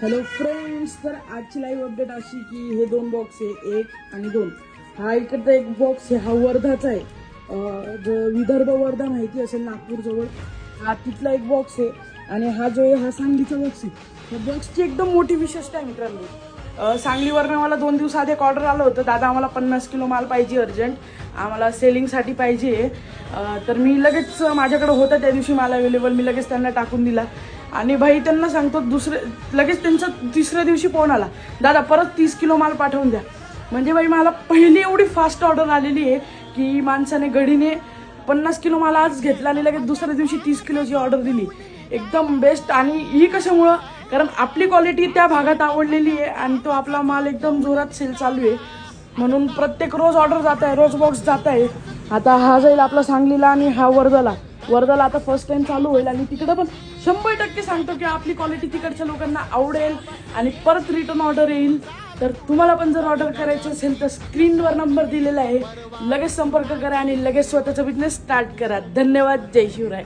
Hello friends, तर आजची live update अशी की हे दोन बॉक्स आहे, 1 आणि 2. हा इकडचा एक बॉक्स आहे, हा वर्धाचा आहे. विदर्भ वर्धा माहिती असेल, नागपूर जवळ हा तिथला एक बॉक्स आहे. आणि हा जो आहे हा सांगलीचा बॉक्स आहे. या बॉक्सची एकदम मोठी विशेषता आहे मित्रांनो. सांगलीवरनं मला 2 दिवसाआधी एक ऑर्डर आलं होतं, दादा आम्हाला 50 किलो माल पाहिजे अर्जंट, आम्हाला सेलिंगसाठी पाहिजे. तर मी लगेच माझ्याकडे होता त्या दिवशी माल अवेलेबल, मी लगेच त्यांना टाकून दिला. आणि भाई त्यांना सांगतो लगेच त्यांचा तिसऱ्या दिवशी फोन आला, दादा परत 30 किलो माल पाठवून द्या. म्हणजे भाई मला पहिली एवढी फास्ट ऑर्डर आलेली आहे की माणसाने गडीने 50 किलो माल आज घेतला आणि लगेच दुसऱ्या दिवशी 30 किलोची ऑर्डर दिली. एकदम बेस्ट. आणि ही कशामुळं, कारण आपली क्वालिटी त्या भागात आवडलेली आहे आणि तो आपला माल एकदम जोरात सेल चालू आहे, म्हणून प्रत्येक रोज ऑर्डर जात आहे, रोज बॉक्स जात आहे. आता हा जाईल आपला सांगलीला आणि हा वर्धाला आता फर्स्ट टाइम चालू होईल. आणि तिकडं पण 100% सांगतो की आपली क्वालिटी तिकडच्या लोकांना आवडेल आणि परत रिटर्न ऑर्डर येईल. तर तुम्हाला पण जर ऑर्डर करायची असेल तर स्क्रीनवर नंबर दिलेला आहे, लगेच संपर्क करा आणि लगेच स्वतःचा बिझनेस स्टार्ट करा. धन्यवाद. जय शिवराय.